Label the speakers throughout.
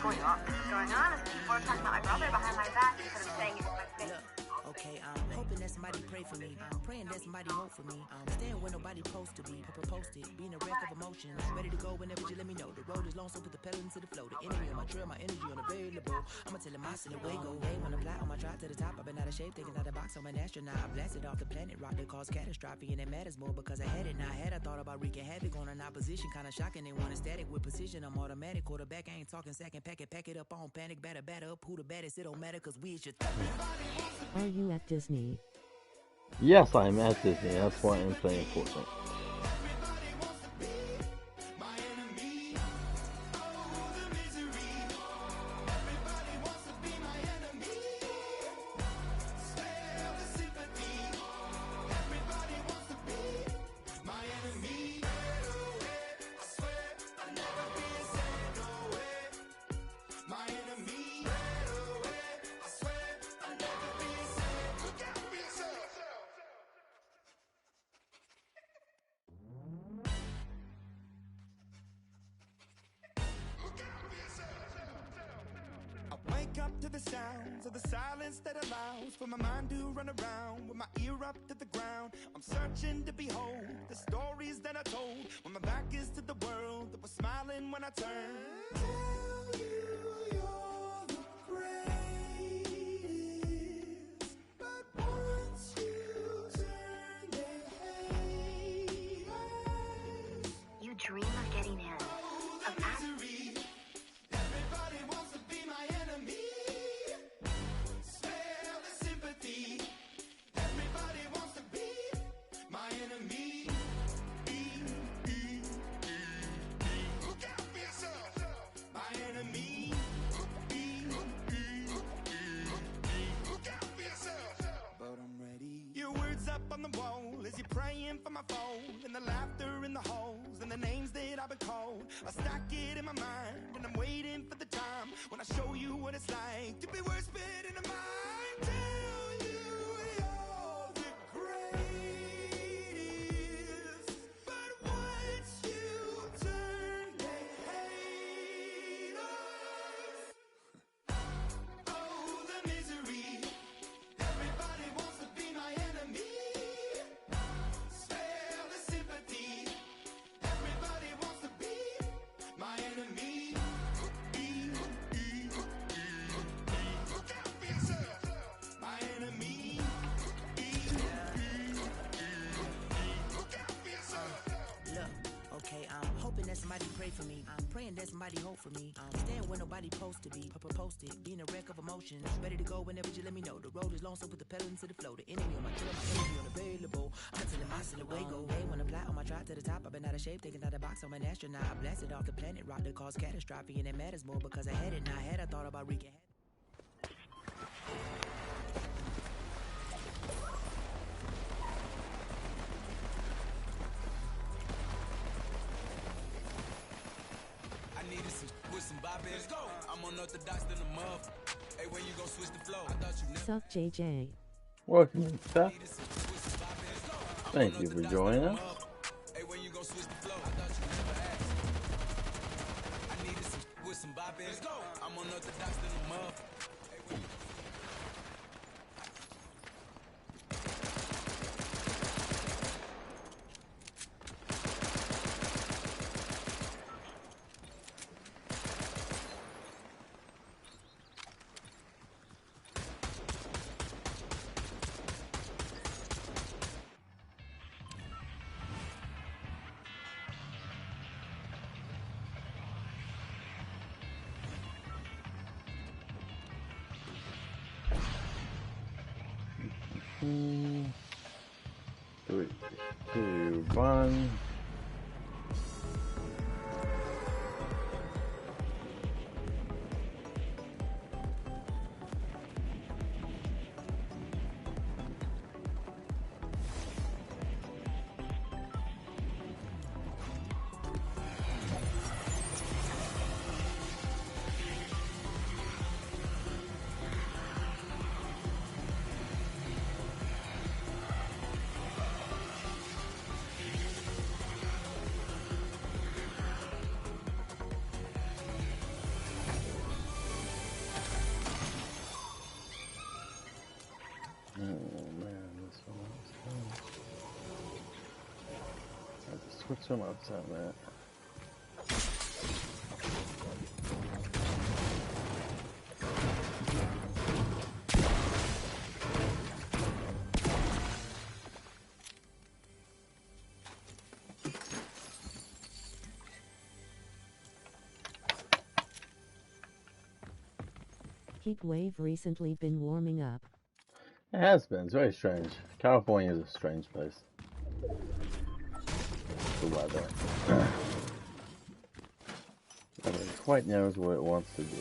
Speaker 1: going on is people are talking about my brother behind my back instead of saying it in my face.
Speaker 2: Okay, I'm hoping that somebody pray for me. I'm praying that somebody hope for me. I'm staying where nobody supposed to be. Posted, being a wreck of emotions. Ready to go whenever you let me know. The road is long, so put the pedal into the flow. The enemy on my trail, my energy unavailable. I'ma tell him I send away, go away. When I fly on my drive to the top, I've been out of shape, taking out the box. I'm an astronaut. I blasted off the planet, rock that caused catastrophe, and it matters more because I had it. Now I had, I thought about wreaking havoc on an opposition, kinda shocking. They want a static with precision. I'm automatic, quarterback. I ain't talking second, pack it up on panic, batter up. Who the baddest? It don't matter, cause we is your
Speaker 3: Are you at Disney?
Speaker 4: Yes, I'm at Disney. That's why I'm playing Fortnite.
Speaker 5: Wake up to the sounds of the silence that allows for my mind to run around with my ear up to the ground. I'm searching to behold the stories that I told when my back is to the world that was smiling when I turned. Tell you you're the greatest, but once you turn, they hate us.
Speaker 1: You dream of getting in. Of
Speaker 5: Misery. Everybody wants to be my enemy. Spare the sympathy. Everybody wants to be my enemy. Look out for yourself. My enemy. Look out for yourself. But I'm ready. Your words up on the wall as you're praying for my phone, and the laughter in the halls, and the names that I've been called. I stack it in my mind, and I'm waiting for the time when I show you what it's like to be worse fit in a mind. Tell you you're the greatest, but once you turn, they hate us. Oh, the misery. Everybody wants to be my enemy. Spare the sympathy. Everybody wants to be my enemy. Look out for yourself. My enemy. Look out for yourself.
Speaker 2: Look, okay, I'm hoping that somebody pray for me. I'm praying that somebody hope for me. I'm staying where nobody supposed to be. Posted, being a wreck of emotions. Ready to go whenever you let me know. The road is long, so put the pedal into the flow. The enemy on my trail, my energy unavailable. I'm telling him I send away, go away. When I fly on my drive to the top, I've been out of shape, taking out the box. I'm an astronaut. I blasted off the planet, rock that caused catastrophe, and it matters more because I had it. Now I had, I thought about wreaking havoc.
Speaker 5: I needed some with some bop. Let's go. I'm unorthodox than a muff. Hey, when you gon' switch the flow? I thought you never
Speaker 3: Suck JJ.
Speaker 4: Welcome, Seth.
Speaker 5: needed some with some bop. Let's go. I'm
Speaker 4: Thank you for
Speaker 5: unorthodox
Speaker 4: joining
Speaker 5: than a
Speaker 4: us.
Speaker 5: muff. Hey, when you gon' switch the flow? I thought you never asked. I needed some with some bop. Let's go. I'm unorthodox than a muff. Hey, when you
Speaker 4: Three, two, one. Put some outside that.
Speaker 3: Heat wave recently been warming up.
Speaker 4: It has been. It's very strange. California is a strange place. The weather. It quite knows what it wants to do.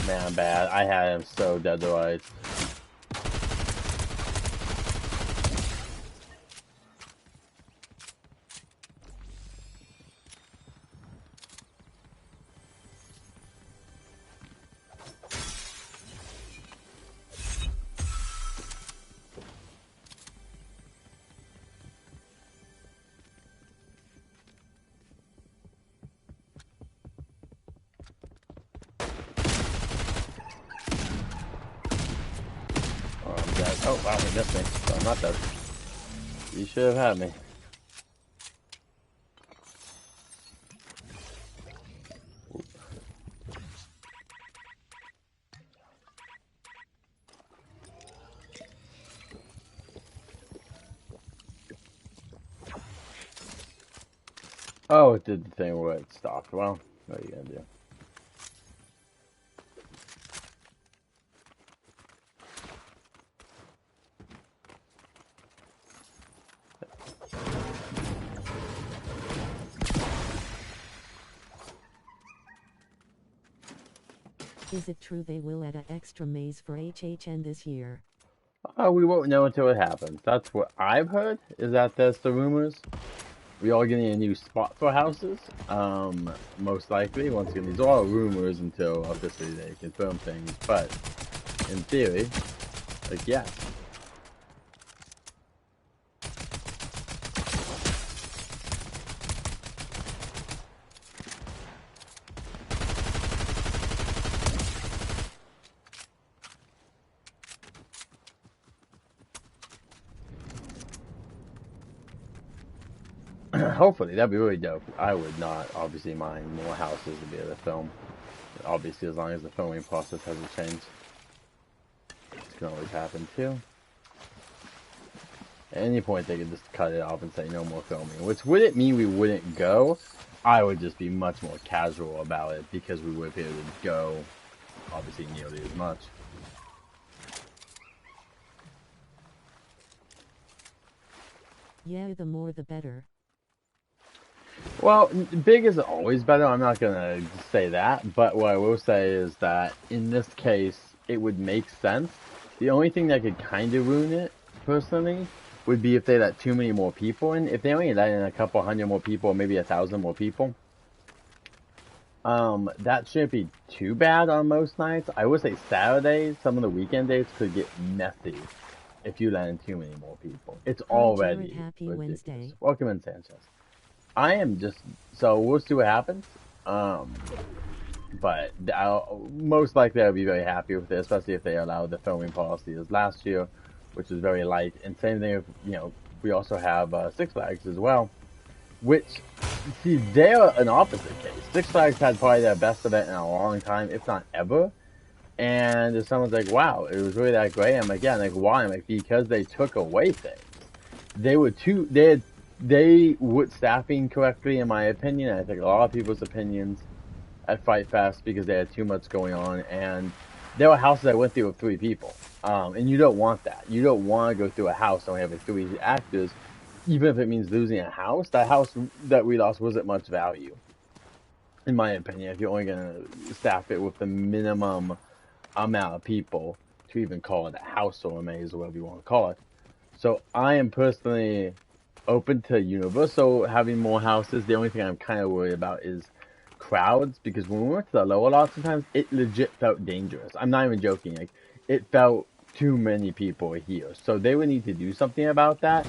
Speaker 4: Man, bad. I had him so dead to rights. Oh wow, he missed me. So I'm not dead. You should have had me. Oh, it did the thing where it stopped. Well, what are you gonna do?
Speaker 3: Is it true they will add an extra maze for HHN this year?
Speaker 4: We won't know until it happens. That's what I've heard, is that there's the rumors. We are getting a new spot for houses. Most likely. Once again, these are all rumors until obviously they confirm things. But, in theory, like, yeah. Hopefully, that'd be really dope. I would not, obviously, mind more houses to be able to film. Obviously, as long as the filming process hasn't changed. This can always happen, too. At any point, they could just cut it off and say no more filming. Which wouldn't mean we wouldn't go. I would just be much more casual about it because we would be able to go, obviously, nearly as much.
Speaker 3: Yeah, the more the better.
Speaker 4: Well, big is always better. I'm not going to say that. But what I will say is that in this case, it would make sense. The only thing that could kind of ruin it, personally, would be if they let too many more people in. If they only let in a couple hundred more people, or maybe 1,000 more people, that shouldn't be too bad on most nights. I would say Saturdays, some of the weekend days could get messy if you let in too many more people. It's already
Speaker 3: Jared, happy
Speaker 4: ridiculous.
Speaker 3: Wednesday.
Speaker 4: Welcome in, Sanchez. I am just, so we'll see what happens. But I'll, most likely I'll be very happy with it, especially if they allow the filming policy as last year, which is very light. And same thing if, you know, we also have Six Flags as well, which, see, they're an opposite case. Six Flags had probably their best event in a long time, if not ever. And if someone's like, wow, it was really that great, I'm like, yeah, like, why? I'm like, because they took away things. They were they weren't staffing correctly, in my opinion. I think a lot of people's opinions at Fight Fest because they had too much going on, and there were houses I went through with 3 people, and you don't want that. You don't want to go through a house and only have 3 actors, even if it means losing a house. That house that we lost wasn't much value, in my opinion, if you're only going to staff it with the minimum amount of people to even call it a house or a maze or whatever you want to call it. So I am personally open to Universal having more houses. The only thing I'm kind of worried about is crowds, because when we went to the lower lot, sometimes it legit felt dangerous. I'm not even joking. Like, it felt too many people here. So they would need to do something about that.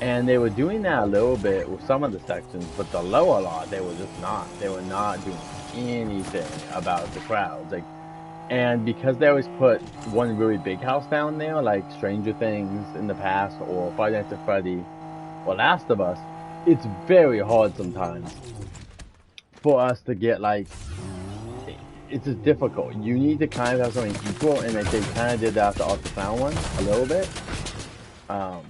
Speaker 4: And they were doing that a little bit with some of the sections, but the lower lot, they were just not. They were not doing anything about the crowds. Like, And because they always put one really big house down there, like Stranger Things in the past, or Five Nights at Freddy, or Last of Us, it's very hard sometimes for us to get like. It's just difficult. You need to kind of have something equal, and like they kind of did that after Off the Sound one a little bit. Um,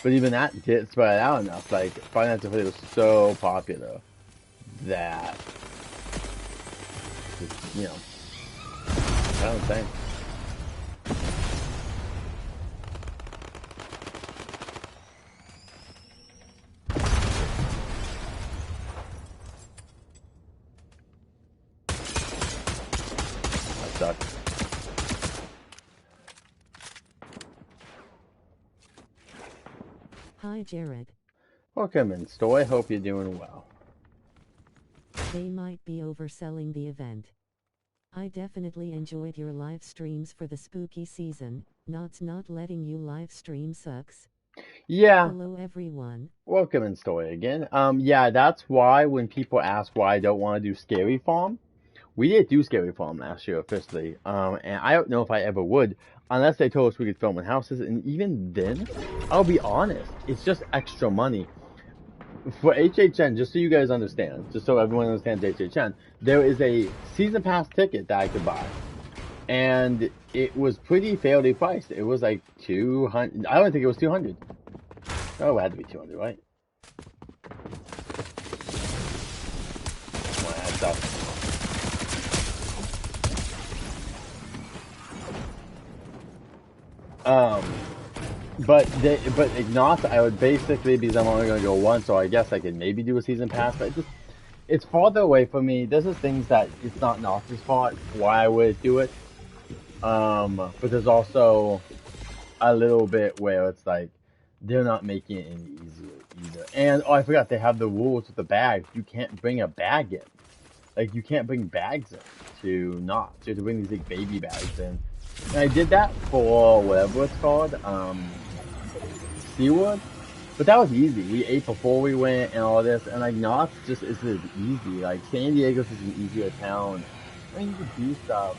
Speaker 4: but even that did spread out enough. Like Five Nights at Freddy was so popular that, you know, I don't think. That sucks.
Speaker 3: Hi Jared.
Speaker 4: Welcome in, Stoy. Hope you're doing well.
Speaker 3: They might be overselling the event. I definitely enjoyed your live streams for the spooky season. Not letting you live stream sucks.
Speaker 4: Yeah.
Speaker 3: Hello everyone.
Speaker 4: Welcome in, Stoy again. Yeah, that's why when people ask why I don't want to do Scary Farm, we did do Scary Farm last year officially. And I don't know if I ever would, unless they told us we could film in houses. And even then, I'll be honest, it's just extra money. For HHN, just so you guys understand, just so everyone understands HHN, there is a season pass ticket that I could buy. And it was pretty fairly priced. It was like 200. I don't think it was 200. Oh, it had to be 200, right? Come on, that's up. But Ignace, I would basically, because I'm only going to go once, so I guess I could maybe do a season pass, but it's farther away from me. There's just things that it's not Ignace's fault why I would do it. But there's also a little bit where it's like, they're not making it any easier either. And, oh, I forgot, they have the rules with the bags. You can't bring a bag in. Like, you can't bring bags in to Knox. You have to bring these, like, baby bags in. And I did that for whatever it's called, Seawood. But that was easy. We ate before we went and all this. And, like, Knox just isn't easy. Like, San Diego's is an easier town. I mean, you can do stuff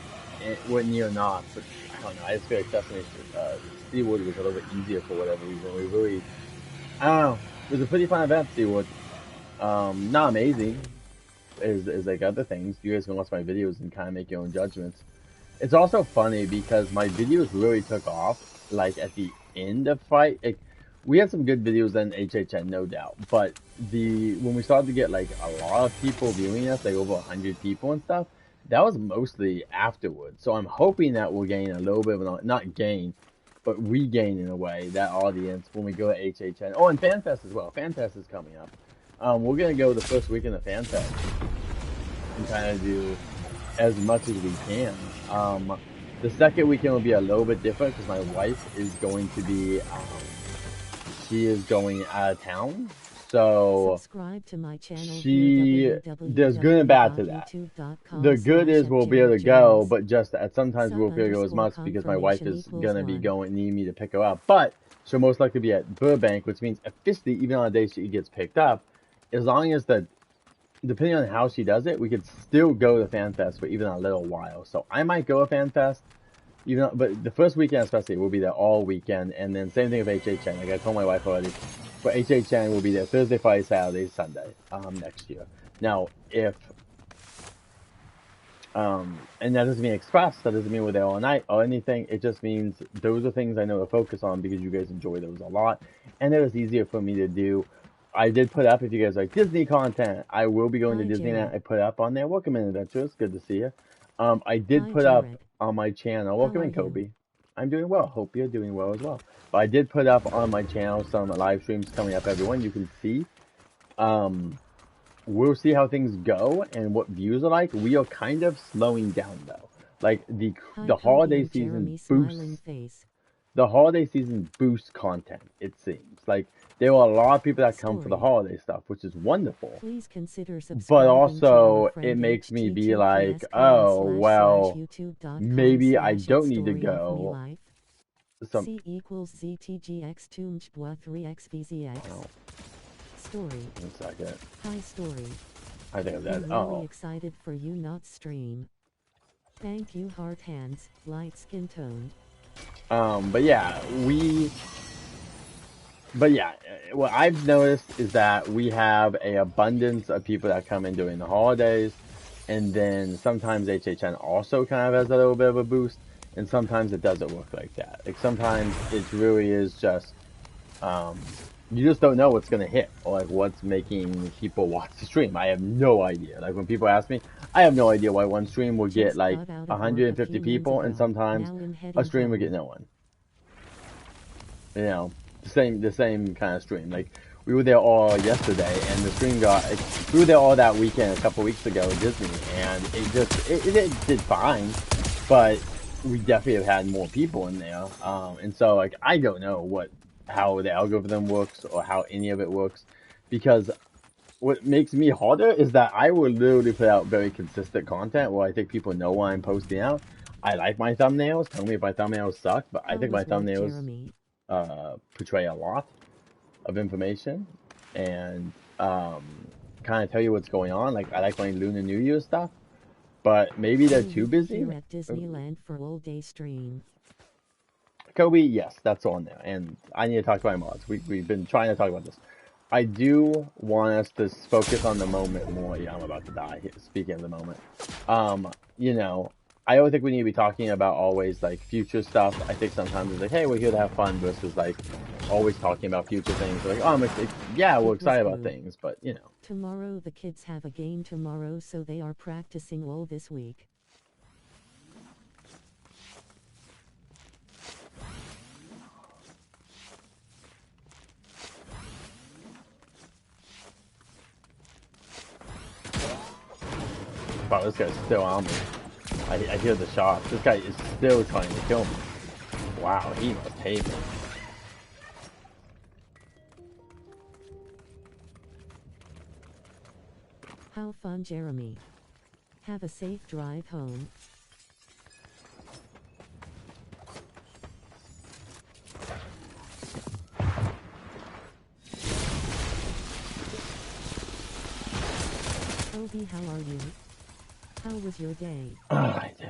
Speaker 4: when near Knox. But, I don't know. I just feel like Seawood was a little bit easier for whatever reason. We really, I don't know. It was a pretty fun event, Seawood. Not amazing as like other things. You guys can watch my videos and kind of make your own judgments. It's also funny because my videos really took off, like, at the end of fight. Like, we had some good videos in HHN, no doubt. But when we started to get, like, a lot of people viewing us, like over 100 people and stuff, that was mostly afterwards. So I'm hoping that we'll gain a little bit of, not gain, but regain in a way, that audience when we go to HHN. Oh, and FanFest as well. FanFest is coming up. We're going to go the first weekend of FanFest and kind of do as much as we can. The second weekend will be a little bit different because my wife is going to be, she is going out of town. So
Speaker 3: subscribe to my channel.
Speaker 4: There's good and bad to that. The good is we'll be able to go, but just at sometimes we won't be able to go as much because my wife is going to be need me to pick her up. But she'll most likely be at Burbank, which means officially, even on the day she gets picked up, as long as depending on how she does it, we could still go to FanFest for even a little while. So I might go to FanFest, but the first weekend especially, we'll be there all weekend. And then same thing with HHN. Like I told my wife already, for HHN, we'll be there Thursday, Friday, Saturday, Sunday next year. Now, and that doesn't mean express, that doesn't mean we're there all night or anything. It just means those are things I know to focus on because you guys enjoy those a lot. And it was easier for me to do. I did put up, if you guys like Disney content, I will be going to Disneyland. I put up on there. Welcome in, Adventures. Good to see you. I did put up on my channel. Welcome in, Kobe. I'm doing well. Hope you're doing well as well. But I did put up on my channel some live streams coming up, everyone. You can see. We'll see how things go and what views are like. We are kind of slowing down, though. Like, the holiday season boosts. The holiday season boosts content, it seems. Like, there are a lot of people that come for the holiday stuff, which is wonderful.
Speaker 3: Please consider
Speaker 4: but also, it makes me be like, oh, well, maybe I don't need to go.
Speaker 3: C equals ZTGX 3XVZX.
Speaker 4: Oh.
Speaker 3: Story.
Speaker 4: 1 second.
Speaker 3: Hi, Story.
Speaker 4: I think of that.
Speaker 3: I'm really excited for you not stream. Thank you, heart hands, light skin toned.
Speaker 4: But yeah, what I've noticed is that we have a abundance of people that come in during the holidays, and then sometimes HHN also kind of has a little bit of a boost, and sometimes it doesn't work like that. Like sometimes it really is just, you just don't know what's gonna hit or like what's making people watch the stream. I have no idea. Like when people ask me, I have no idea why one stream will get like 150 people, and sometimes a stream will get no one. You know, the same kind of stream. Like we were there all yesterday, and the stream we were there all that weekend a couple weeks ago at Disney, and it did fine, but we definitely have had more people in there, and so like I don't know how the algorithm works or how any of it works, because what makes me harder is that I will literally put out very consistent content where I think people know what I'm posting out. I like my thumbnails. Tell me if my thumbnails suck, but I think my thumbnails portray a lot of information and kind of tell you what's going on. Like I like my Lunar New Year stuff, but maybe they're too busy.
Speaker 3: Here at Disneyland for all day stream.
Speaker 4: Kobe, yes, that's on there, and I need to talk to my mods. We've been trying to talk about this. I do want us to focus on the moment more. Yeah, I'm about to die. Speaking of the moment, you know, I don't think we need to be talking about always like future stuff. I think sometimes it's like, hey, we're here to have fun, versus like always talking about future things. Like, oh, yeah, we're excited about things, but you know.
Speaker 3: Tomorrow the kids have a game tomorrow, so they are practicing all this week.
Speaker 4: Wow, this guy's still on me. I hear the shots. This guy is still trying to kill me. Wow, he must hate me.
Speaker 3: How fun, Jeremy. Have a safe drive home. Toby, how are you? How was your day?
Speaker 4: I do.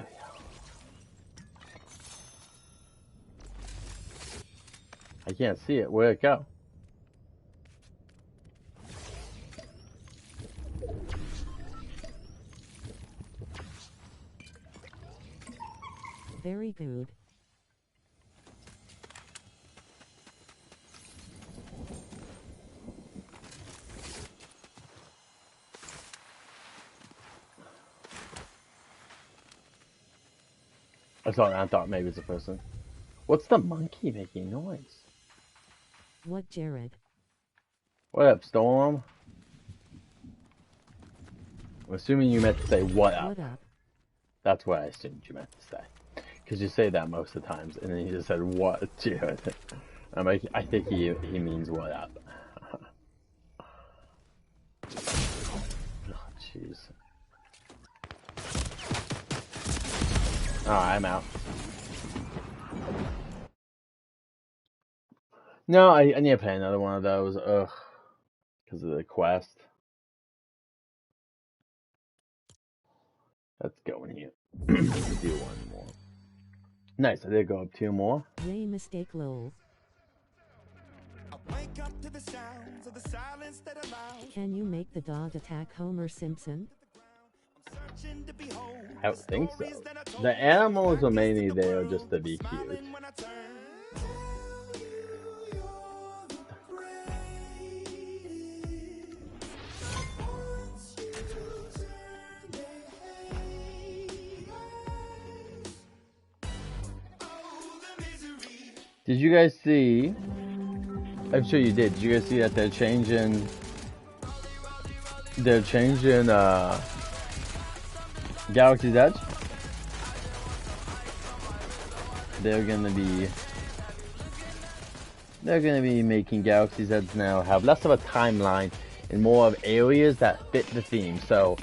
Speaker 4: I can't see it. Where'd it go?
Speaker 3: Very good.
Speaker 4: I thought maybe it's a person. What's the monkey making noise?
Speaker 3: What, Jared?
Speaker 4: What up, Storm? I'm assuming you meant to say what up.
Speaker 3: What up?
Speaker 4: That's what I assumed you meant to say. Because you say that most of the times, and then you just said what, Jared. I'm like, I think he means what up. Oh, jeez. Alright, I'm out. No, I need to play another one of those. Ugh. Because of the quest. Let's go in here. Do one more. Nice, I did go up 2 more.
Speaker 3: Yay, mistake, lol.
Speaker 5: Wake up to the sounds of the silence that allows.
Speaker 3: Can you make the dog attack Homer Simpson?
Speaker 4: I don't think so. The animals are mainly there just to be cute. Did you guys see? I'm sure you did. Did you guys see that they're changing Galaxy's Edge? They're gonna be making Galaxy's Edge now have less of a timeline and more of areas that fit the theme. So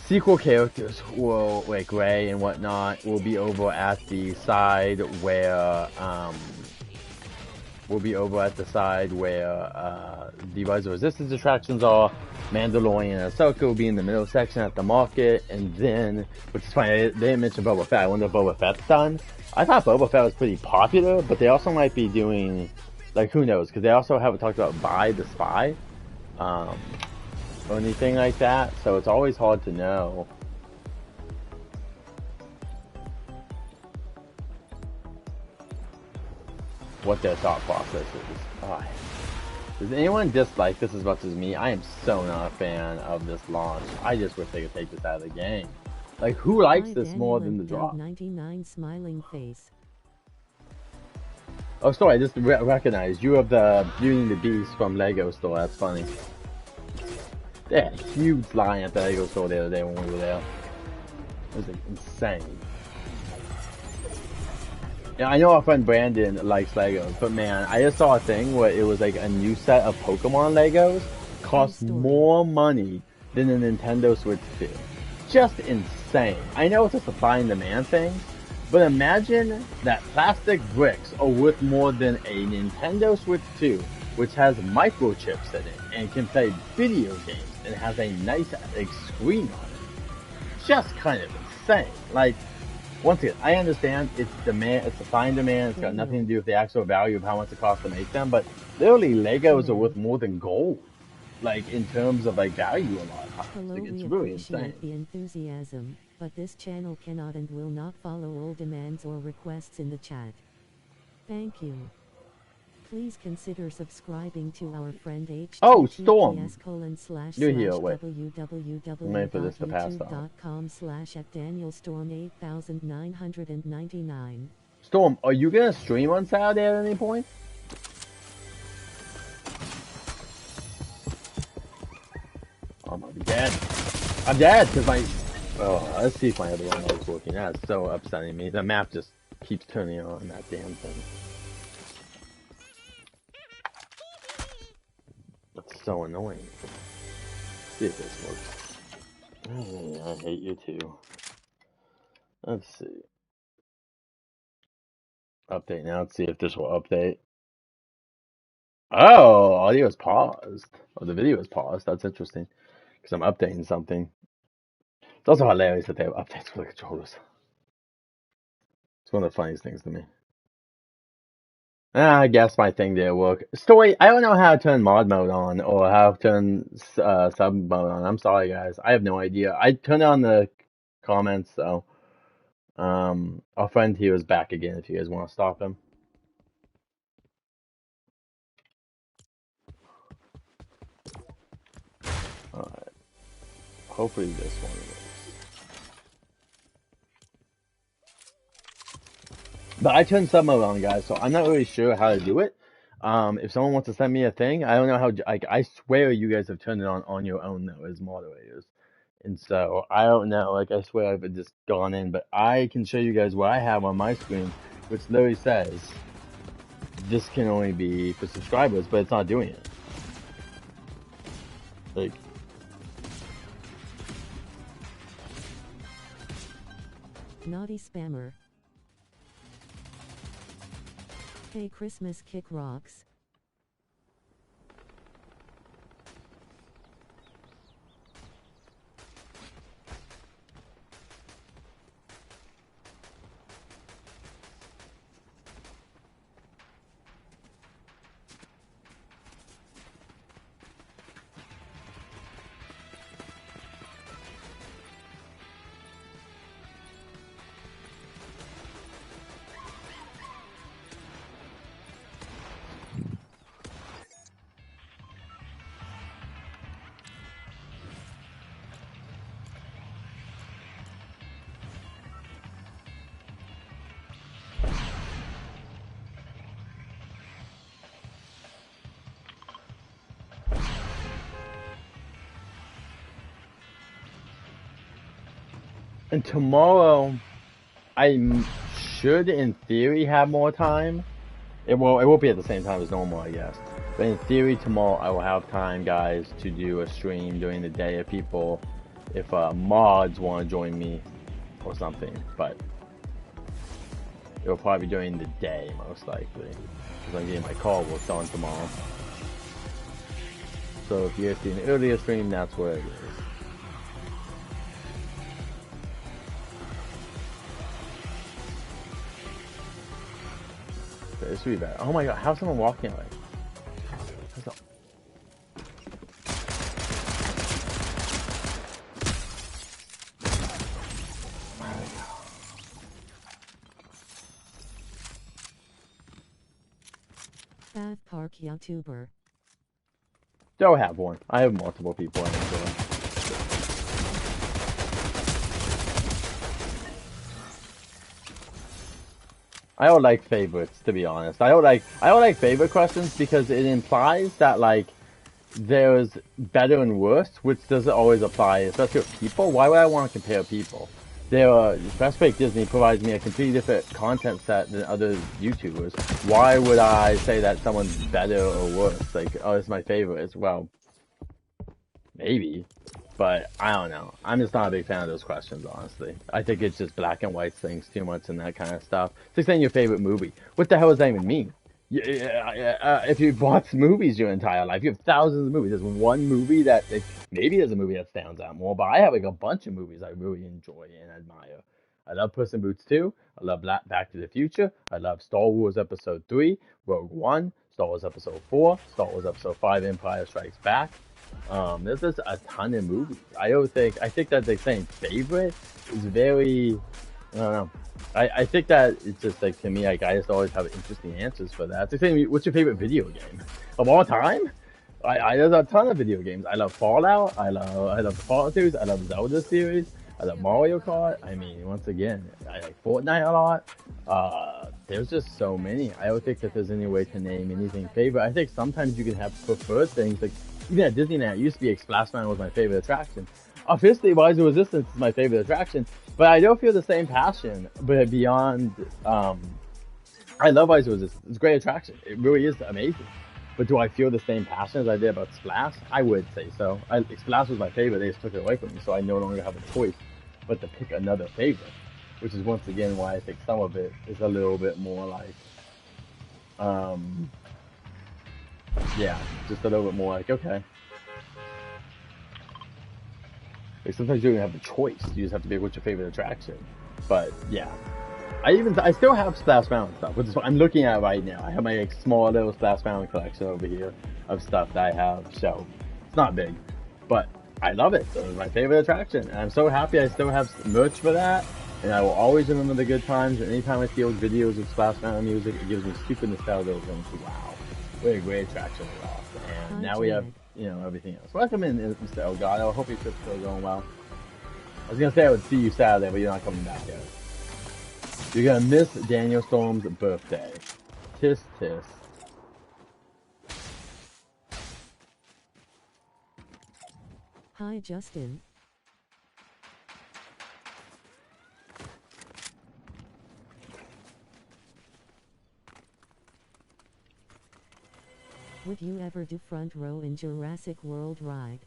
Speaker 4: sequel characters will, like Rey and whatnot, will be over at the side where will be over at the side where the Rise of Resistance attractions are. Mandalorian and Ahsoka will be in the middle section at the market, and then, which is funny, they didn't mention Boba Fett. I wonder if Boba Fett's done. I thought Boba Fett was pretty popular, but they also might be doing, like, who knows, because they also haven't talked about Buy the Spy, or anything like that, so it's always hard to know. What their thought process is. Oh, does anyone dislike this as much as me? I am so not a fan of this launch. I just wish they could take this out of the game. Like, who likes this more than the drop?
Speaker 3: 99 smiling face.
Speaker 4: Oh, sorry, I just recognized you have the Beauty and the Beast from Lego store. That's funny. They had a huge line at the Lego store the other day when we were there. It was like, insane. Yeah, I know our friend Brandon likes Legos, but man, I just saw a thing where it was like a new set of Pokemon Legos cost more money than the Nintendo Switch 2. Just insane. I know it's a supply and demand thing, but imagine that plastic bricks are worth more than a Nintendo Switch 2, which has microchips in it and can play video games and has a nice like, screen on it. Just kind of insane. Like, once again, I understand it's demand, it's supply and demand. It's got nothing to do with the actual value of how much it costs to make them. But literally, Legos are worth more than gold, like in terms of like value a lot of times. Like, it's really insane.
Speaker 3: The enthusiasm, but this channel cannot and will not follow all demands or requests in the chat. Thank you. Please consider subscribing to our friend HTTPS://
Speaker 4: Oh, Storm! You're here, wait. Wait for this to pass on.
Speaker 3: www.youtube.com/@danielstorm8999.
Speaker 4: Storm, are you gonna stream on Saturday at any point? I'm gonna be dead. I'm dead because my... Oh, let's see if my other one is working. That's so upsetting me. The map just keeps turning on that damn thing. That's so annoying. Let's see if this works. Oh, I hate you too. Let's see. Update now. Let's see if this will update. Oh, audio is paused. Oh, the video is paused. That's interesting. Because I'm updating something. It's also hilarious that they have updates for the controllers. It's one of the funniest things to me. I guess my thing didn't work. Story, I don't know how to turn mod mode on or how to turn sub mode on. I'm sorry, guys. I have no idea. I turned on the comments, so our friend here is back again if you guys want to stop him. Alright. Hopefully this one works. But I turned sub mode on, guys, so I'm not really sure how to do it. If someone wants to send me a thing, I don't know how. Like, I swear you guys have turned it on your own though as moderators, and so I don't know. Like, I swear I've just gone in, but I can show you guys what I have on my screen, which literally says this can only be for subscribers, but it's not doing it. Like.
Speaker 3: Naughty spammer. Hey, Christmas kick rocks.
Speaker 4: And tomorrow, I should, in theory, have more time. It won't be at the same time as normal, I guess. But in theory, tomorrow I will have time, guys, to do a stream during the day if mods want to join me or something. But it will probably be during the day, most likely. because I'm getting my car worked on tomorrow. So if you're seeing an earlier stream, that's where it is. Okay, this should be bad. Oh my god, how's someone walking away?
Speaker 3: South Park YouTuber.
Speaker 4: Don't have one. I have multiple people in it. I don't like favorites, to be honest. I don't like favorite questions because it implies that like there's better and worse, which doesn't always apply, especially with people. Why would I want to compare people? Best Fake Disney provides me a completely different content set than other YouTubers. Why would I say that someone's better or worse? Like, oh, it's my favorite. Well, maybe, but I don't know. I'm just not a big fan of those questions, honestly. I think it's just black and white things too much and that kind of stuff. It's like saying your favorite movie. What the hell does that even mean? If you've watched movies your entire life, you have thousands of movies. There's one movie that, like, maybe there's a movie that stands out more, but I have like a bunch of movies I really enjoy and admire. I love Puss in Boots 2. I love Back to the Future. I love Star Wars Episode 3, Rogue One, Star Wars Episode 4, Star Wars Episode 5, Empire Strikes Back. There's just a ton of movies. I think that the saying favorite is very, I don't know. I think that it's just like, to me, like, I just always have interesting answers for that. It's like saying, what's your favorite video game of all time? There's a ton of video games. I love Fallout. I love the Fallout series. I love Zelda series. I love Mario Kart. I mean, once again, I like Fortnite a lot. There's just so many. I don't think that there's any way to name anything favorite. I think sometimes you can have preferred things. Like, even at Disneyland, it used to be Splash Mountain was my favorite attraction. Obviously, Rise of Resistance is my favorite attraction, but I don't feel the same passion. But beyond, I love Rise of Resistance. It's a great attraction. It really is amazing. But do I feel the same passion as I did about Splash? I would say so. Splash was my favorite. They just took it away from me, so I no longer have a choice but to pick another favorite. Which is once again why I think some of it is a little bit more like, yeah, just a little bit more like, okay. Like, sometimes you don't even have a choice. You just have to be what's your favorite attraction. But yeah, I still have Splash Mountain stuff, which is what I'm looking at right now. I have my like, small little Splash Mountain collection over here of stuff that I have. So it's not big, but I love it. So it's my favorite attraction, and I'm so happy I still have merch for that. And I will always remember the good times. And anytime I see old videos of Splash Mountain music, it gives me stupid nostalgia. And wow, what a great attraction it was. And now we have, you know, everything else. Welcome in, Mr. Elgato. I hope your trip's still going well. I was gonna say I would see you Saturday, but you're not coming back yet. You're gonna miss Daniel Storm's birthday. Tis tis.
Speaker 3: Hi, Justin. Would you ever do front row in Jurassic World ride?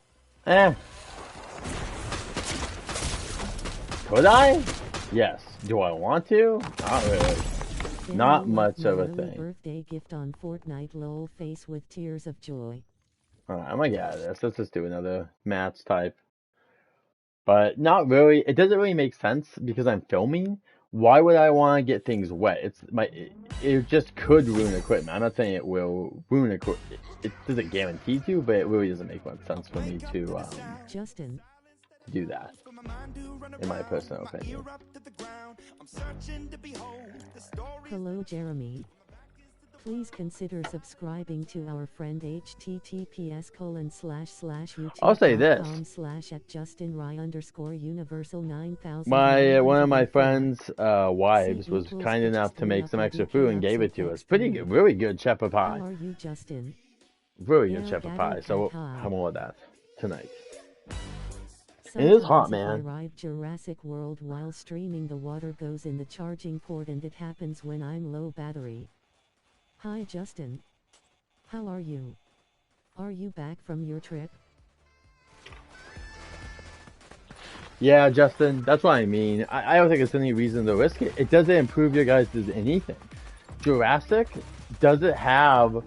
Speaker 4: Could I? Yes. Do I want to? Not really. Not much of a thing.
Speaker 3: Birthday gift on Fortnite, lol face with tears of joy.
Speaker 4: Alright, I'm gonna get out of this. Let's just do another match type. But not really. It doesn't really make sense because I'm filming. Why would I want to get things wet? It just could ruin equipment. I'm not saying it will ruin equipment. It doesn't guarantee to, but it really doesn't make much sense for me to
Speaker 3: Justin,
Speaker 4: do that, in my personal opinion.
Speaker 3: Hello, Jeremy. Please consider subscribing to our friend
Speaker 4: I'll say this.
Speaker 3: https://justinry_universal9000.
Speaker 4: One of my friends' wives was kind enough to make some extra food and gave it to us. Pretty good, really good shepherd pie.
Speaker 3: How are you, Justin?
Speaker 4: Really good shepherd pie. So we'll have more of that tonight. It is hot, man.
Speaker 3: If I ride Jurassic World while streaming, the water goes in the charging port, and it happens when I'm low battery. Hi, Justin. How are you? Are you back from your trip?
Speaker 4: Yeah, Justin, that's what I mean. I don't think there's any reason to risk it. It doesn't improve your guys' anything. Jurassic does it have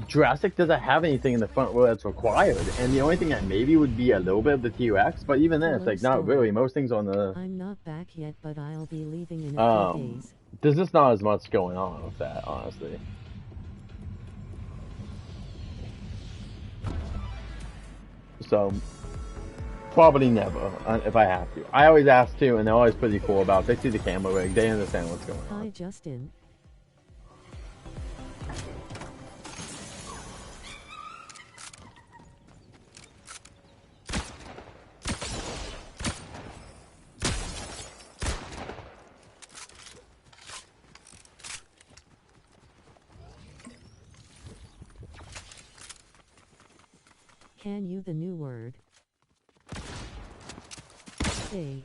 Speaker 4: Jurassic doesn't have anything in the front row that's required, and the only thing that maybe would be a little bit of the T-Rex, but even then, it's like not really. Most things on the
Speaker 3: I'm not back yet, but I'll be leaving in a few days.
Speaker 4: There's just not as much going on with that, honestly. So probably never, if I have to. I always ask to, and they're always pretty cool about it. They see the camera rig, they understand what's going on.
Speaker 3: Hi, Justin. Can you the new word? Hey.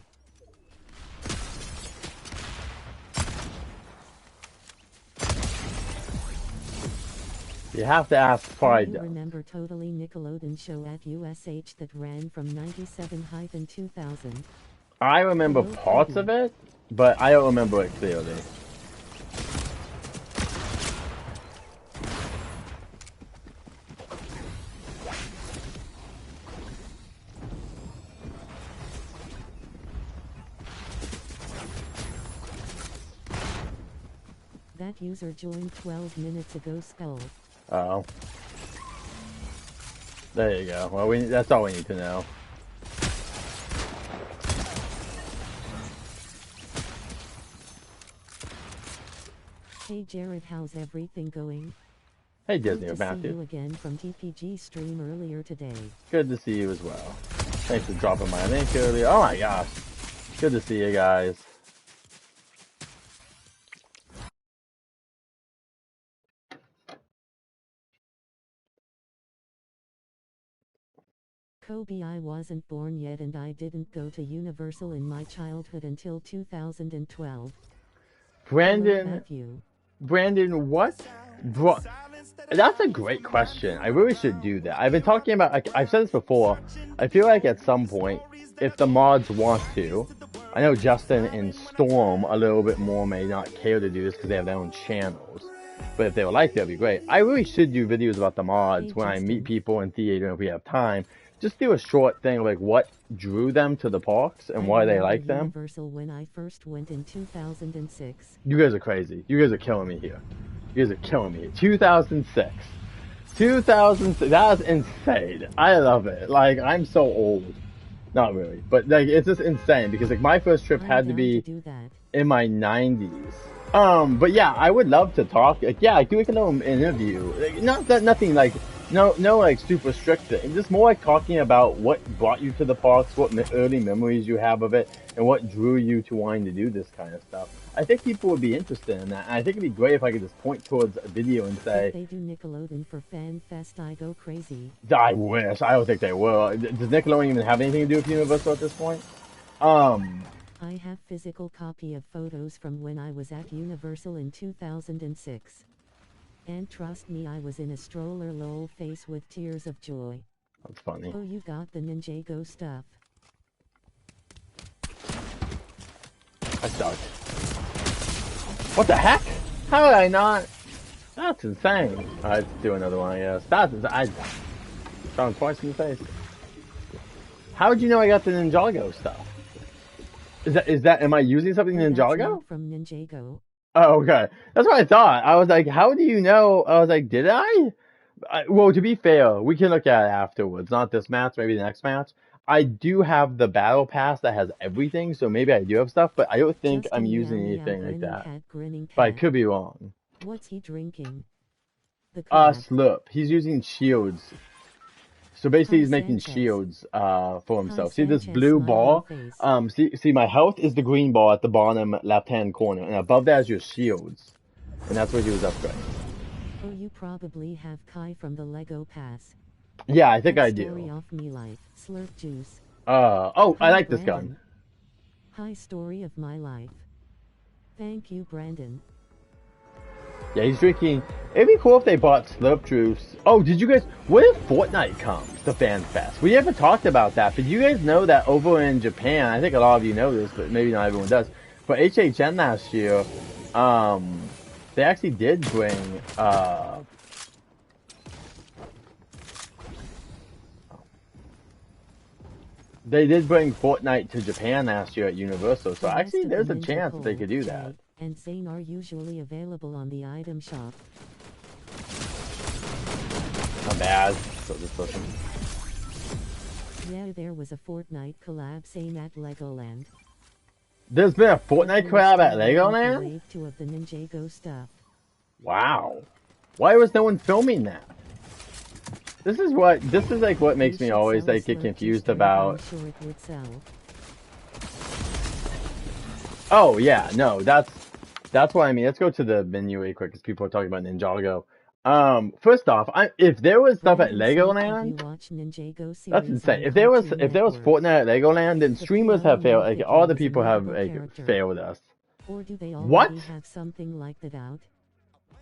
Speaker 4: You have to ask Pride.
Speaker 3: Do you remember Totally Nickelodeon show at USH that ran from 97-2000?
Speaker 4: I remember parts of it, but I don't remember it clearly.
Speaker 3: That user joined 12 minutes ago, Skull.
Speaker 4: Oh. There you go. Well, that's all we need to know.
Speaker 3: Hey Jared, how's everything going?
Speaker 4: Hey Disney,
Speaker 3: Good to
Speaker 4: Matthew.
Speaker 3: see you again from TPG stream earlier today.
Speaker 4: Good to see you as well. Thanks for dropping my link earlier. Oh my gosh. Good to see you guys.
Speaker 3: Kobe, I wasn't born yet and I didn't go to Universal in my childhood until 2012.
Speaker 4: Brandon, what? Bro, that's a great question. I really should do that. I've been talking about, I've said this before, I feel like at some point, if the mods want to, I know Justin and Storm a little bit more may not care to do this because they have their own channels. But if they would like, that'd be great. I really should do videos about the mods when I meet people in theater and if we have time. Just do a short thing like what drew them to the parks and why they like them.
Speaker 3: Universal when I first went in 2006.
Speaker 4: You guys are crazy. You guys are killing me here. You guys are killing me. 2006. 2006. That's insane. I love it. Like, I'm so old. Not really. But, like, it's just insane because, like, my first trip had to be in my 90s. But yeah, I would love to talk. Like, yeah, I do like a little interview. Like, nothing like, no, like super strict thing. Just more like talking about what brought you to the parks, what early memories you have of it, and what drew you to wanting to do this kind of stuff. I think people would be interested in that. And I think it'd be great if I could just point towards a video and say,
Speaker 3: if they do Nickelodeon for Fan Fest, I go crazy.
Speaker 4: I wish. I don't think they will. Does Nickelodeon even have anything to do with Universal at this point?
Speaker 3: I have physical copy of photos from when I was at Universal in 2006. And trust me, I was in a stroller lol face with tears of joy.
Speaker 4: That's funny.
Speaker 3: Oh, you got the Ninjago stuff.
Speaker 4: I suck. What the heck? How did I not? That's insane. Alright, let's do another one, I guess. That's insane. I shot him twice in the face. How would you know I got the Ninjago stuff? Is that, am I using something Ninjago?
Speaker 3: From Ninjago.
Speaker 4: Oh, okay. That's what I thought. I was like, how do you know? I was like, did I? Well, to be fair, we can look at it afterwards. Not this match, maybe the next match. I do have the battle pass that has everything, so maybe I do have stuff, but I don't think I'm using anything like that. But I could be wrong.
Speaker 3: What's he drinking?
Speaker 4: Slurp. He's using shields. So basically, he's making shields for himself. See this blue bar? See, my health is the green bar at the bottom left-hand corner, and above that is your shields, and that's what he was upgrading.
Speaker 3: Oh, you probably have Kai from the Lego Pass.
Speaker 4: Yeah, I think I
Speaker 3: Story
Speaker 4: do.
Speaker 3: of me life. Slurp juice.
Speaker 4: Oh, I like this
Speaker 3: Brandon.
Speaker 4: gun.
Speaker 3: Hi, story of my life. Thank you, Brandon.
Speaker 4: Yeah, he's drinking. It'd be cool if they bought Slurp juice. Oh, did you guys? What if Fortnite comes to Fan Fest? We haven't talked about that, but you guys know that over in Japan, I think a lot of you know this, but maybe not everyone does. For HHN last year, They actually did bring they did bring Fortnite to Japan last year at Universal, so
Speaker 3: The rest
Speaker 4: actually
Speaker 3: of
Speaker 4: there's
Speaker 3: the
Speaker 4: a
Speaker 3: Ninja
Speaker 4: chance that they
Speaker 3: Cole,
Speaker 4: could do
Speaker 3: Jay,
Speaker 4: that.
Speaker 3: and Zane are usually available on the item shop.
Speaker 4: Not bad. So just listen.
Speaker 3: Yeah, there was a Fortnite collab same at Legoland.
Speaker 4: There's been a Fortnite collab at Legoland?
Speaker 3: Wave 2 of the Ninjago stuff.
Speaker 4: Wow. Why was no one filming that? This is like what makes me always like get confused about.
Speaker 3: I'm sure it would sell.
Speaker 4: Oh yeah, no, that's what I mean. Let's go to the menu really quick because people are talking about Ninjago. First off, if there was stuff at Legoland, that's insane. If there was Fortnite at Legoland, then streamers have failed. Like all the people have failed us.
Speaker 3: Or do they
Speaker 4: What?
Speaker 3: already have something like that out?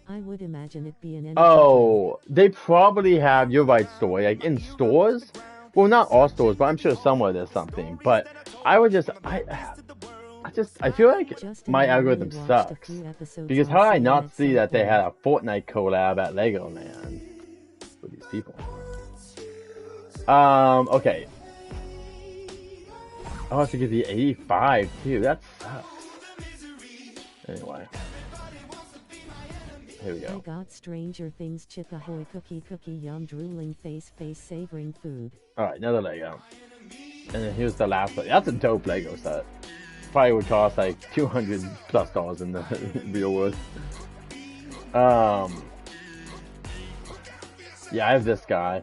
Speaker 3: I would imagine it be an
Speaker 4: Oh, they probably have. You're right, story. Like in stores. Well, not all stores, but I'm sure somewhere there's something. But I would I feel like my algorithm sucks. Because how did I not see that they had a Fortnite collab at Legoland with these people? Okay. I'll have to give you 85 too. That sucks. Anyway. Here we go.
Speaker 3: I got Stranger Things chip ahoy cookie yum drooling face savoring food.
Speaker 4: Alright, another Lego. And then here's the last one. That's a dope Lego set. Probably would cost like $200+ in the real world. Yeah, I have this guy.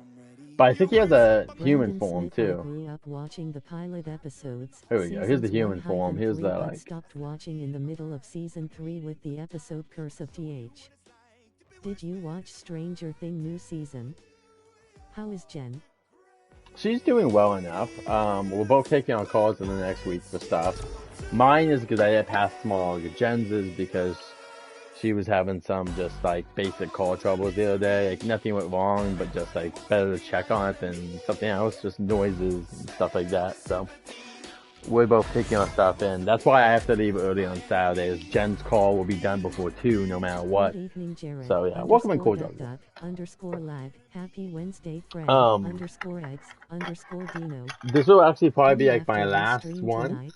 Speaker 4: But I think he has a human form too.
Speaker 3: Grew up watching the pilot episodes.
Speaker 4: Here we go. Here's the human form. Here's the like.
Speaker 3: Stopped watching in the middle of season 3 with the episode Curse of TH. Did you watch Stranger Things new season? How is Jen?
Speaker 4: She's doing well enough. We're both taking on calls in the next week for stuff. Mine is because I didn't pass small. Jen's is because she was having some just like basic call troubles the other day. Like nothing went wrong, but just like better to check on it than something else, just noises and stuff like that. So we're both taking our stuff in. That's why I have to leave early on Saturdays. Jen's call will be done before 2 no matter what.
Speaker 3: Good evening, Jared.
Speaker 4: So yeah, welcome in Cold
Speaker 3: _ lag. Happy Wednesday, friend. _ eggs. _ Dino.
Speaker 4: This will actually probably be like my last one.
Speaker 3: Tonight.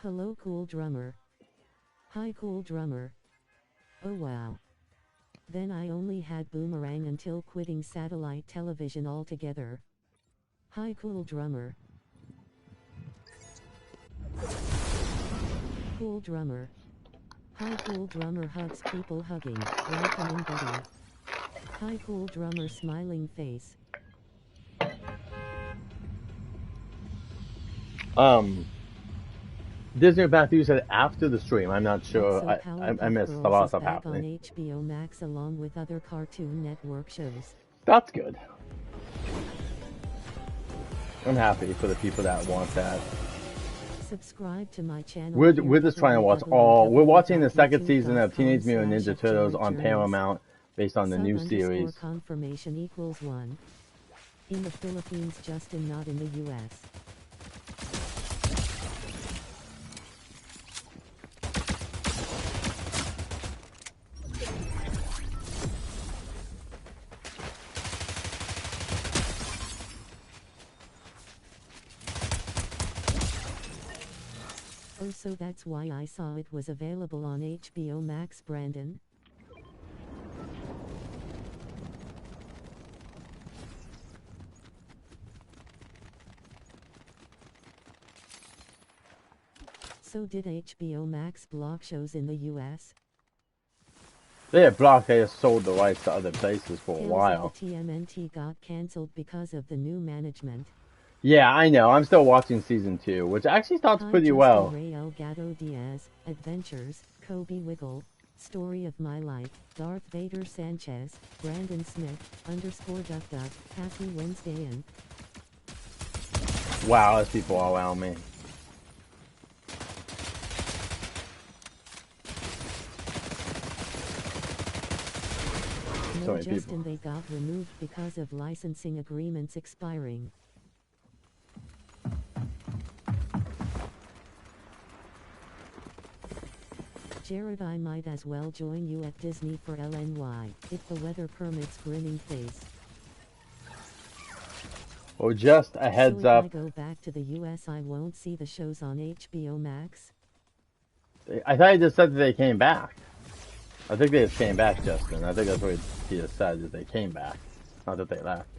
Speaker 3: Hello, cool drummer. Hi, cool drummer. Oh wow. Then I only had Boomerang until quitting satellite television altogether. Hi, cool drummer. Cool drummer. Hi, cool drummer hugs people hugging. Welcoming buddy. Hi, cool drummer smiling face.
Speaker 4: Disney Matthew said after the stream. I'm not sure.
Speaker 3: So
Speaker 4: I missed a lot of stuff happening.
Speaker 3: On HBO Max along with other Cartoon Network shows.
Speaker 4: That's good. I'm happy for the people that want that.
Speaker 3: Subscribe to my channel.
Speaker 4: We're just trying to watch all. We're watching the second season of Teenage Mutant Ninja Turtles on Paramount based on the new series.
Speaker 3: Confirmation equals 1. In the Philippines, Justin, not in the US. Oh, so that's why I saw it was available on HBO Max, Brandon. So did HBO Max block shows in the US?
Speaker 4: They had blocked. They just sold the rights to other places for a while.
Speaker 3: The TMNT got cancelled because of the new management.
Speaker 4: Yeah, I know. I'm still watching season 2, which actually starts pretty well.
Speaker 3: Ray Elgato Diaz, Adventures, Kobe Wiggle, Story of My Life, Darth Vader Sanchez, Brandon Smith, _duck, Happy Wednesday and...
Speaker 4: Wow, there's people all around me.
Speaker 3: No, Justin, they got removed because of licensing agreements expiring. Jared, I might as well join you at Disney for LNY, if the weather permits. Grinning face.
Speaker 4: Well, just a heads
Speaker 3: so if
Speaker 4: up.
Speaker 3: I go back to the US, I won't see the shows on HBO Max?
Speaker 4: I thought you just said that they came back. I think they just came back, Justin. I think that's what he just said, is they came back. Not that they left.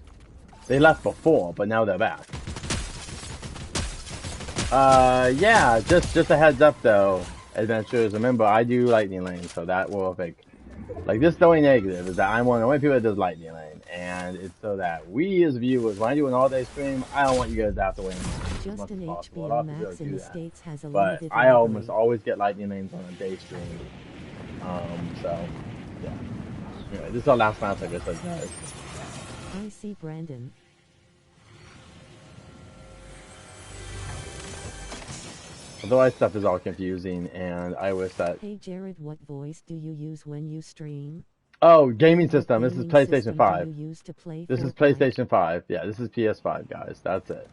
Speaker 4: They left before, but now they're back. Yeah, just a heads up though, adventurers. Remember, I do Lightning Lane, so that will affect. Like, this is the only negative, is that I'm one of the only people that does Lightning Lane, and it's so that we as viewers, when I do an all-day stream, I don't want you guys to have to wait as much as possible. A lot of people don't do that. But I almost always get Lightning Lanes on a day stream. So, yeah. Anyway, this is our last match, like I said, guys.
Speaker 3: I see Brandon.
Speaker 4: Otherwise, stuff is all confusing, and I wish that...
Speaker 3: Hey Jared, what voice do you use when you stream?
Speaker 4: Oh, gaming system. This is PlayStation 5. This is
Speaker 3: Fortnite?
Speaker 4: PlayStation 5. Yeah, this is PS5, guys. That's it.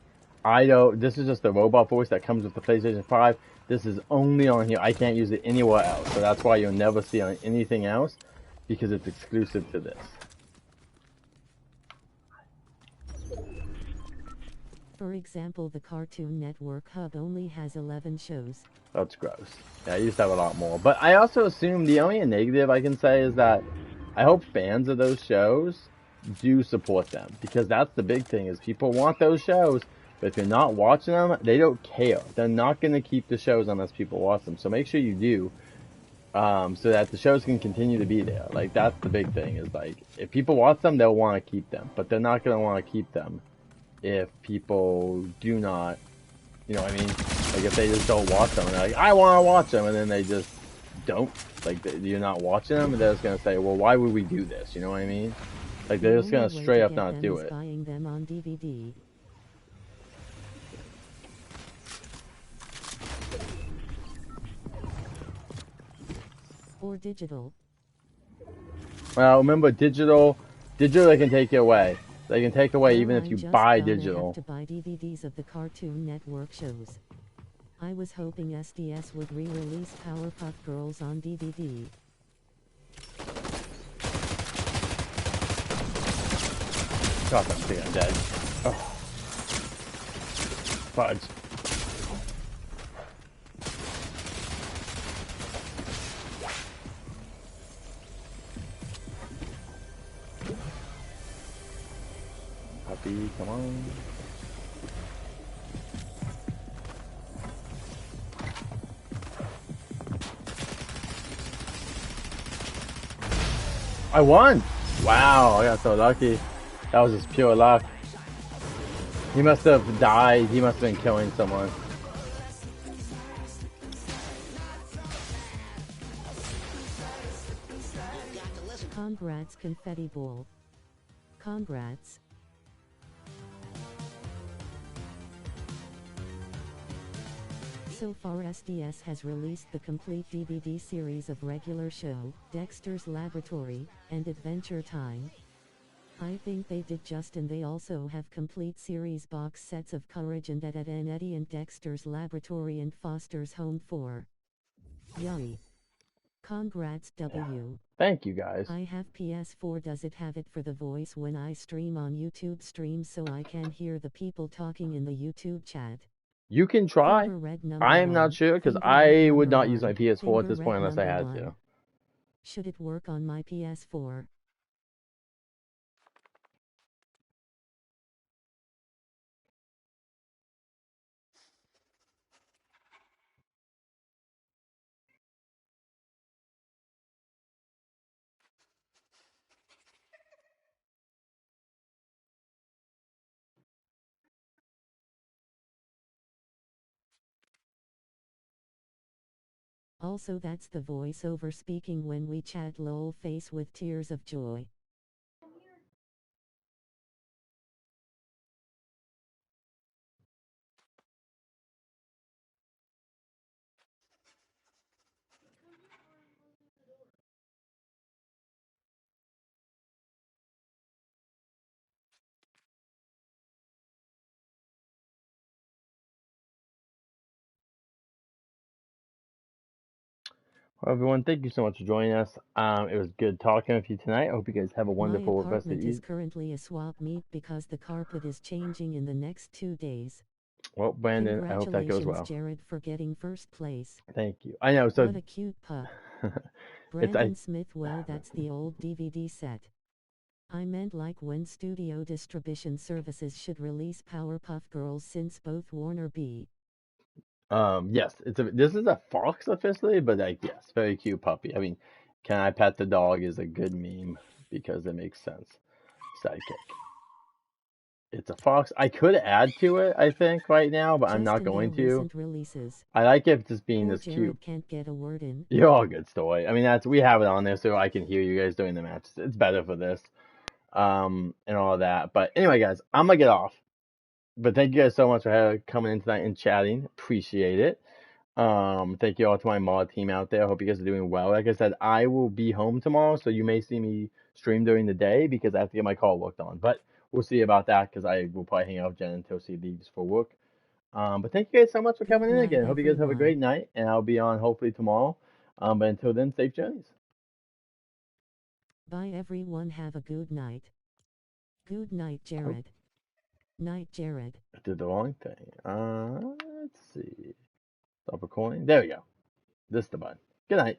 Speaker 4: This is just the robot voice that comes with the PlayStation 5. This is only on here. I can't use it anywhere else. So that's why you'll never see on anything else, because it's exclusive to this.
Speaker 3: For example, the Cartoon Network Hub only has 11 shows.
Speaker 4: That's gross. Yeah, I used to have a lot more. But I also assume the only negative I can say is that I hope fans of those shows do support them. Because that's the big thing, is people want those shows, but if you're not watching them, they don't care. They're not going to keep the shows unless people watch them. So make sure you do, so that the shows can continue to be there. Like, that's the big thing, is like, if people watch them, they'll want to keep them. But they're not going to want to keep them if people do not, you know what I mean? Like, if they just don't watch them, and they're like, I want to watch them, and then they just don't, like, you're not watching them, and they're just going to say, well, why would we do this? You know what I mean? Like, they're just going to straight up not do it.
Speaker 3: Buying them on DVD. Or digital.
Speaker 4: Well, remember, digital they can take it away. They can take away even if you buy digital.
Speaker 3: Have to buy DVDs of the Cartoon Network shows. I was hoping SDS would re-release Powerpuff Girls on DVD.
Speaker 4: God, I'm thinking I'm dead. Oh. Fudge. Puppy, come on. I won! Wow, I got so lucky. That was just pure luck. He must have died. He must have been killing someone.
Speaker 3: Congrats, Confetti Bowl. Congrats. So far, SDS has released the complete DVD series of regular show, Dexter's Laboratory, and Adventure Time. I think they did Justin. They also have complete series box sets of Courage and Ed and Eddie and Dexter's Laboratory and Foster's Home 4. Yummy. Congrats, W.
Speaker 4: Thank you, guys.
Speaker 3: I have PS4. Does it have it for the voice when I stream on YouTube streams so I can hear the people talking in the YouTube chat?
Speaker 4: You can try. I am not sure, because I would not use my PS4 at this point unless I had to.
Speaker 3: Should it work on my PS4? Also, that's the voiceover speaking when we chat. Lol, face with tears of joy.
Speaker 4: Well, everyone, thank you so much for joining us. It was good talking with you tonight. I hope you guys have a
Speaker 3: My
Speaker 4: wonderful rest of the
Speaker 3: apartment is
Speaker 4: evening.
Speaker 3: currently a swap meet because the carpet is changing in the next 2 days.
Speaker 4: Well, Brandon, I hope that goes
Speaker 3: Congratulations,
Speaker 4: well.
Speaker 3: Jared, for getting first place.
Speaker 4: Thank you. I know, so
Speaker 3: What a cute pup.
Speaker 4: it's I
Speaker 3: Brandon Smith, well, that's the old DVD set. I meant like when studio distribution services should release Powerpuff Girls since both Warner B.
Speaker 4: yes, this is a fox officially, but like yes, very cute puppy. I mean, can I pet the dog is a good meme because it makes sense. Sidekick. It's a fox. I could add to it, I think, right now, but I'm not
Speaker 3: Justin
Speaker 4: going
Speaker 3: L.
Speaker 4: to.
Speaker 3: recent releases.
Speaker 4: I like it just being
Speaker 3: Poor
Speaker 4: this cute.
Speaker 3: Jared can't get a word in.
Speaker 4: You're all good, Story. I mean, we have it on there so I can hear you guys doing the matches. It's better for this, and all of that. But anyway, guys, I'm gonna get off. But thank you guys so much for coming in tonight and chatting. Appreciate it. Thank you all to my mod team out there. I hope you guys are doing well. Like I said, I will be home tomorrow, so you may see me stream during the day because I have to get my call worked on. But we'll see about that because I will probably hang out with Jen until she leaves for work. But thank you guys so much for
Speaker 3: Good
Speaker 4: coming in
Speaker 3: night,
Speaker 4: again. Hope you guys have a
Speaker 3: everyone.
Speaker 4: great night, and I'll be on hopefully tomorrow. But until then, safe journeys.
Speaker 3: Bye, everyone. Have a good night. Good night, Jared. Night, Jared.
Speaker 4: I did the wrong thing. Let's see. Stop recording. There we go. This is the button. Good night.